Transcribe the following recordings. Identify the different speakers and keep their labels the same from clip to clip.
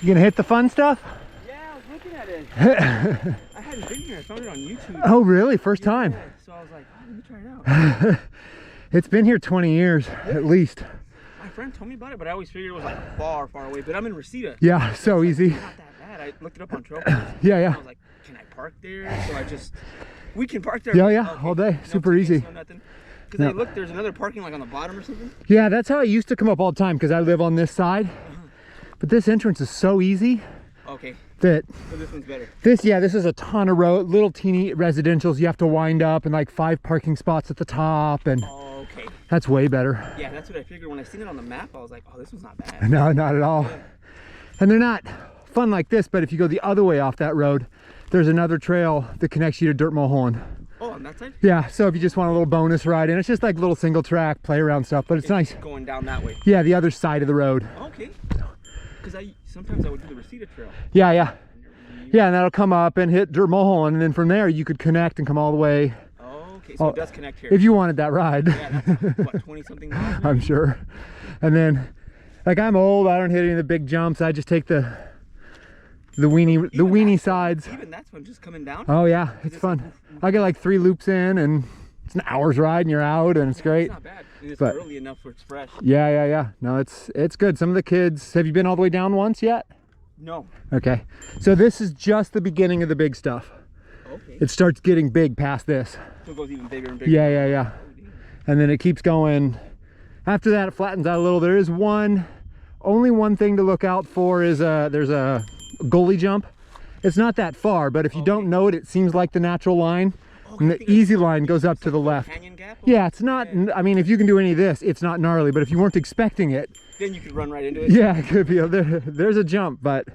Speaker 1: You gonna hit the fun stuff?
Speaker 2: Yeah, I was looking at it. I hadn't been here. I found it on YouTube.
Speaker 1: Oh, really? First time?
Speaker 2: So I was like, oh, let me try it out.
Speaker 1: It's been here 20 years, at least.
Speaker 2: My friend told me about it, but I always figured it was like far, far away. But I'm in Reseda.
Speaker 1: Yeah, so easy.
Speaker 2: Not that bad. I looked it up on Trail Plans.
Speaker 1: Yeah, yeah.
Speaker 2: I was like, can I park there? So we can park there.
Speaker 1: Yeah, yeah,
Speaker 2: okay.
Speaker 1: all day.
Speaker 2: No
Speaker 1: Super
Speaker 2: tickets,
Speaker 1: easy.
Speaker 2: no nothing. Because I looked, there's another parking like on the bottom or something.
Speaker 1: Yeah, that's how I used to come up all the time because I live on this side. But this entrance is so easy.
Speaker 2: Okay.
Speaker 1: That
Speaker 2: so this one's better.
Speaker 1: This is a ton of road, little teeny residentials. You have to wind up and like 5 parking spots at the top, and
Speaker 2: okay.
Speaker 1: That's way better.
Speaker 2: Yeah, that's what I figured when I seen it on the map. I was like, oh, this one's not bad.
Speaker 1: No, not at all. Yeah. And they're not fun like this, but if you go the other way off that road, there's another trail that connects you to Dirt Mulholland.
Speaker 2: Oh, on that side?
Speaker 1: Yeah, so if you just want a little bonus ride, and it's just like little single track play around stuff, but it's nice.
Speaker 2: Going down that way.
Speaker 1: Yeah, the other side of the road.
Speaker 2: Okay. Because sometimes I would do the Reseda Trail.
Speaker 1: Yeah, yeah. Yeah, and that'll come up and hit Dirt Mulholland, and then from there you could connect and come all the way.
Speaker 2: Oh, okay, so it does connect here.
Speaker 1: If you wanted that ride.
Speaker 2: Yeah, that's what, 20 something miles?
Speaker 1: I'm sure. And then, like, I'm old, I don't hit any of the big jumps. I just take the weenie sides.
Speaker 2: Even that's one just coming down?
Speaker 1: Oh yeah, it's fun. I get like 3 loops in, and it's an hour's ride and you're out, and it's great.
Speaker 2: It's not bad. And it's early enough where it's fresh.
Speaker 1: Yeah, yeah, yeah. No, it's good. Some of the kids, have you been all the way down once yet?
Speaker 2: No.
Speaker 1: Okay. So this is just the beginning of the big stuff.
Speaker 2: Okay.
Speaker 1: It starts getting big past this.
Speaker 2: So it goes even bigger and bigger.
Speaker 1: Yeah, yeah, yeah. And then it keeps going. After that, it flattens out a little. There is only one thing to look out for is there's a goalie jump. It's not that far, but if you don't know it, it seems like the natural line. And the easy line goes up to the left.
Speaker 2: Canyon gap?
Speaker 1: Yeah, it's not, I mean, if you can do any of this, it's not gnarly, but if you weren't expecting it,
Speaker 2: then you could run right into it.
Speaker 1: Yeah, it could be. There's a jump, but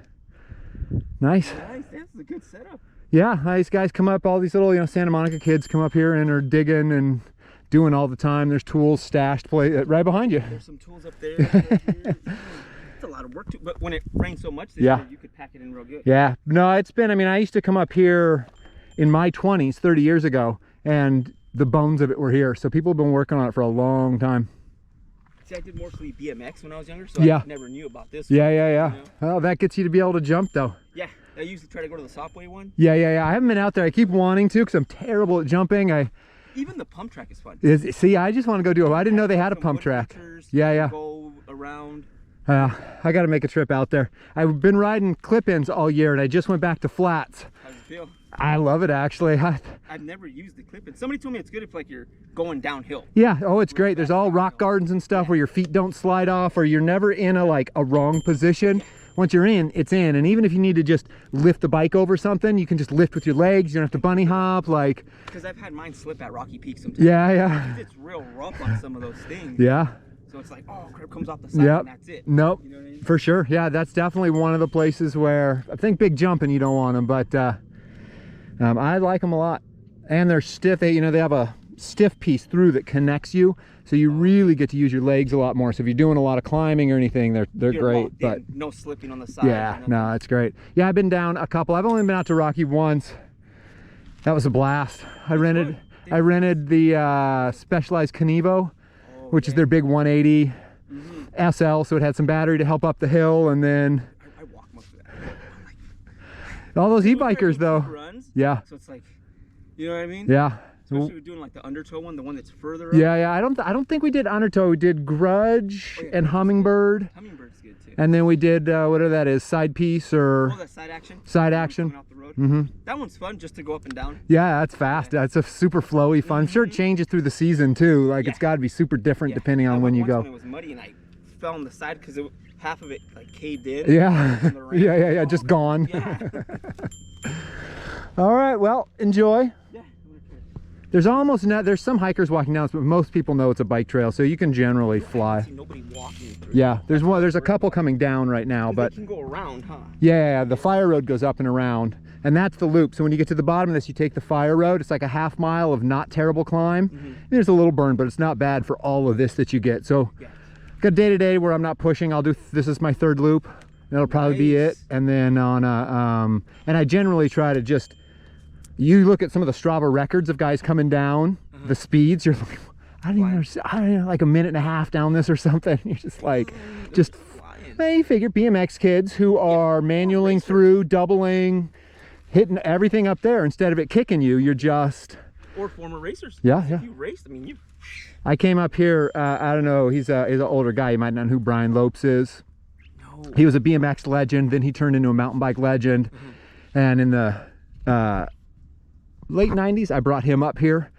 Speaker 1: nice.
Speaker 2: Nice, that's a good setup.
Speaker 1: Yeah, nice guys come up, all these little, Santa Monica kids come up here and are digging and doing all the time. There's tools stashed right behind you.
Speaker 2: There's some tools up there. It's a lot of work too, but when it rains so much this year, you could pack it in real good.
Speaker 1: Yeah, no, it's been, I mean, I used to come up here in my 20s, 30 years ago, and the bones of it were here. So people have been working on it for a long time.
Speaker 2: See, I did mostly BMX when I was younger, so I never knew about this one.
Speaker 1: Yeah, yeah, yeah. Well, that gets you to be able to jump, though.
Speaker 2: Yeah, I usually try to go to the Sopway one.
Speaker 1: Yeah, yeah, yeah. I haven't been out there. I keep wanting to because I'm terrible at jumping.
Speaker 2: Even the pump track is fun.
Speaker 1: See, I just want to go do it. I didn't know they had a pump track. Yeah, yeah.
Speaker 2: Go around.
Speaker 1: I got to make a trip out there. I've been riding clip-ins all year, and I just went back to flats.
Speaker 2: How does it feel?
Speaker 1: I love it, actually.
Speaker 2: I've never used the clip-in. Somebody told me it's good if like you're going downhill.
Speaker 1: Yeah, oh, it's great. There's all rock gardens and stuff where your feet don't slide off, or you're never in a wrong position. Once you're in, it's in. And even if you need to just lift the bike over something, you can just lift with your legs. You don't have to bunny hop,
Speaker 2: Because I've had mine slip at Rocky Peak sometimes.
Speaker 1: Yeah, yeah.
Speaker 2: It's real rough on some of those things.
Speaker 1: Yeah.
Speaker 2: So it's like, oh, crap comes off the side and that's it.
Speaker 1: Nope.
Speaker 2: You know what I mean?
Speaker 1: For sure. Yeah, that's definitely one of the places where I think big jumping, you don't want them, but I like them a lot. And they're stiff. They have a stiff piece through that connects you, so you really get to use your legs a lot more. So if you're doing a lot of climbing or anything, they're great. But
Speaker 2: no slipping on the side.
Speaker 1: Yeah, no, it's great. Yeah, I've been down a couple. I've only been out to Rocky once. That was a blast. I rented the Specialized Kenevo, which is their big 180 SL, so it had some battery to help up the hill, and then
Speaker 2: I walk most of that.
Speaker 1: all those e-bikers though.
Speaker 2: Runs,
Speaker 1: yeah.
Speaker 2: So it's like, you know what I mean?
Speaker 1: Yeah.
Speaker 2: Especially doing like the undertow one, the one that's further up.
Speaker 1: Yeah, yeah. I don't think we did undertow. We did Grudge and Hummingbird.
Speaker 2: Hummingbird's good too.
Speaker 1: And then we did whatever that is, side piece or
Speaker 2: that side action.
Speaker 1: Side action.
Speaker 2: Off the road. That one's fun just to go up and down.
Speaker 1: Yeah, that's fast. That's a super flowy fun. I'm sure it changes through the season too. It's got to be super different depending on when you go.
Speaker 2: When it was muddy and I fell on the side because half of it caved in.
Speaker 1: Yeah. Yeah. Just gone.
Speaker 2: Yeah.
Speaker 1: All right. Well, enjoy.
Speaker 2: Yeah.
Speaker 1: There's almost not, there's some hikers walking down, but most people know it's a bike trail, so you can generally fly.
Speaker 2: See nobody walking through.
Speaker 1: Yeah, there's a couple coming down right now, but
Speaker 2: they can go around, huh?
Speaker 1: yeah, the fire road goes up and around, and that's the loop. So when you get to the bottom of this, you take the fire road. It's like a half mile of not terrible climb. There's a little burn, but it's not bad for all of this that you get. So got a day-to-day where I'm not pushing. I'll do, this is my third loop. That'll probably be it. And then on and I generally try to just, you look at some of the Strava records of guys coming down the speeds, you're like, I don't know, like a minute and a half down this or something. You're just like, you figure BMX kids who are manualing through, doubling, hitting everything up there, instead of it kicking you, you're just...
Speaker 2: Or former racers.
Speaker 1: Yeah,
Speaker 2: If you raced, I mean, you...
Speaker 1: I came up here, I don't know, he's an older guy, you might not know who Brian Lopes is.
Speaker 2: No.
Speaker 1: He was a BMX legend, then he turned into a mountain bike legend. And in the late 90s, I brought him up here.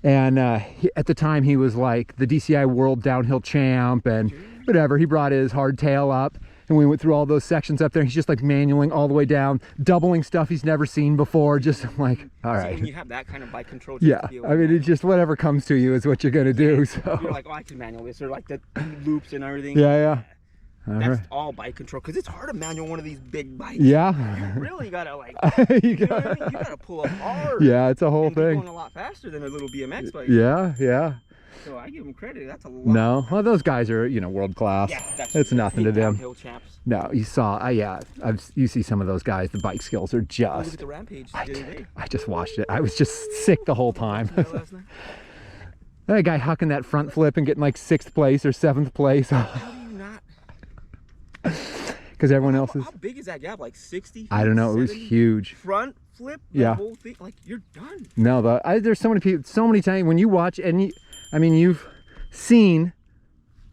Speaker 1: And at the time, he was like the DCI World Downhill Champ and whatever. He brought his hardtail up, and we went through all those sections up there. He's just like manualing all the way down, doubling stuff he's never seen before. Just like, all right.
Speaker 2: When you have that kind of bike control,
Speaker 1: yeah, I mean, it's just whatever comes to you is what you're gonna do. So
Speaker 2: you're like, oh, I can manual this, or like the loops and everything.
Speaker 1: Yeah.
Speaker 2: That's all bike control, because it's hard to manual one of these big bikes.
Speaker 1: Yeah.
Speaker 2: You really gotta like,
Speaker 1: you
Speaker 2: know what I mean? You gotta pull up hard.
Speaker 1: Yeah, it's a whole
Speaker 2: and
Speaker 1: thing.
Speaker 2: Going a lot faster than a little BMX bike.
Speaker 1: Yeah.
Speaker 2: So I give them credit. That's a lot.
Speaker 1: No, well, those guys are, you know, world class.
Speaker 2: Yeah,
Speaker 1: it's nothing to them.
Speaker 2: Downhill champs.
Speaker 1: No, you saw, you see some of those guys. The bike skills are just.
Speaker 2: Look at the Rampage the other day.
Speaker 1: I just watched it. I was just sick the whole time.
Speaker 2: Last night?
Speaker 1: That guy hucking that front flip and getting like 6th place or 7th place.
Speaker 2: How do you not?
Speaker 1: Because everyone else is.
Speaker 2: How big is that gap? Like 60?
Speaker 1: I don't know. It was huge.
Speaker 2: Front flip.
Speaker 1: Yeah.
Speaker 2: Whole thing, like you're done.
Speaker 1: No, there's so many people. So many times when you watch, and I mean, you've seen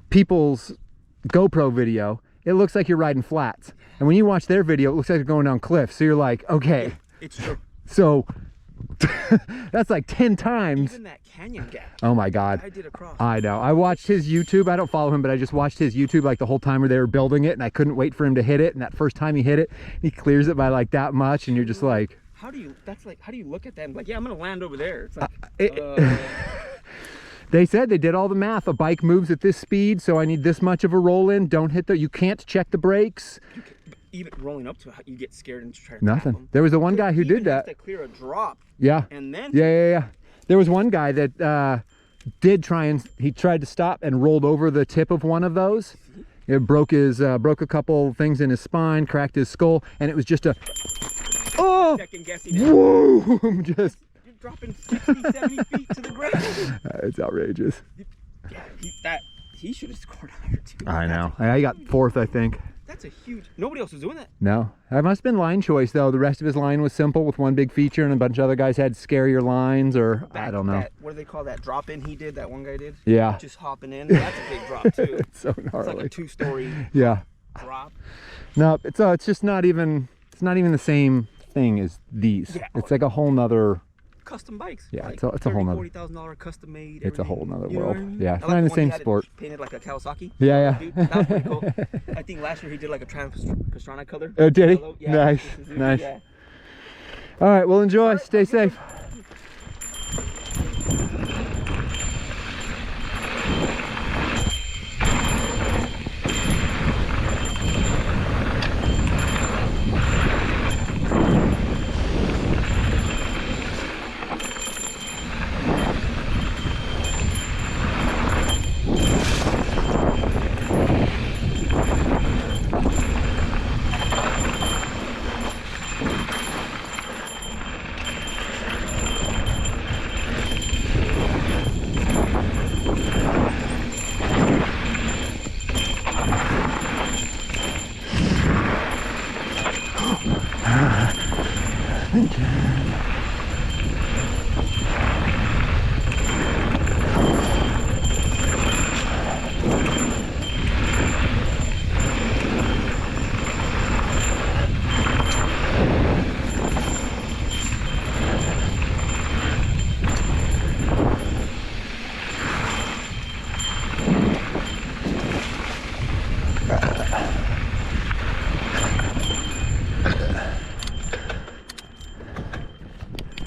Speaker 1: people's GoPro video. It looks like you're riding flats, and when you watch their video, it looks like you're going down cliffs. So you're like, okay,
Speaker 2: yeah, it's true.
Speaker 1: So that's like 10 times.
Speaker 2: Even that canyon gap.
Speaker 1: Oh my God.
Speaker 2: I did across.
Speaker 1: I know. I watched his YouTube. I don't follow him, but I just watched his YouTube like the whole time where they were building it, and I couldn't wait for him to hit it. And that first time he hit it, he clears it by like that much, and you're just like,
Speaker 2: how do you? That's like, how do you look at that and be like, yeah, I'm gonna land over there? It's like,
Speaker 1: they said they did all the math. A bike moves at this speed, so I need this much of a roll in. Don't hit you can't check the brakes.
Speaker 2: Even rolling up to it, you get scared and try to
Speaker 1: nothing.
Speaker 2: Tap them.
Speaker 1: There was the one guy who did that.
Speaker 2: To clear a drop.
Speaker 1: Yeah.
Speaker 2: And then.
Speaker 1: Yeah. There was one guy that did try, and he tried to stop and rolled over the tip of one of those. It broke a couple things in his spine, cracked his skull, and it was just a
Speaker 2: second guessing.
Speaker 1: Whoa! Just.
Speaker 2: You're dropping 60, 70 feet to the ground.
Speaker 1: It's outrageous.
Speaker 2: Yeah, he should have scored higher too.
Speaker 1: I know. I got 4th, I think.
Speaker 2: That's a huge. Nobody else was doing that.
Speaker 1: No, that must have been line choice though. The rest of his line was simple with one big feature, and a bunch of other guys had scarier lines, or I don't know.
Speaker 2: What do they call that drop in? He did that. One guy did.
Speaker 1: Yeah.
Speaker 2: Just hopping in. That's a big drop too.
Speaker 1: It's so gnarly.
Speaker 2: It's like a 2-story.
Speaker 1: Yeah.
Speaker 2: Drop.
Speaker 1: No, it's just not even. It's not even the same thing as these.
Speaker 2: Yeah.
Speaker 1: It's like a whole nother.
Speaker 2: Custom bikes.
Speaker 1: Yeah,
Speaker 2: like
Speaker 1: it's a whole nother.
Speaker 2: $40,000 custom made.
Speaker 1: It's a whole nother world.
Speaker 2: I mean?
Speaker 1: Yeah, it's not in the same sport.
Speaker 2: Painted like a Kawasaki.
Speaker 1: Yeah.
Speaker 2: Dude, that was pretty cool. I think last year he did like a Pastrana color.
Speaker 1: Oh, did he?
Speaker 2: Yeah,
Speaker 1: Nice.
Speaker 2: Yeah.
Speaker 1: All right, well, enjoy. Stay safe.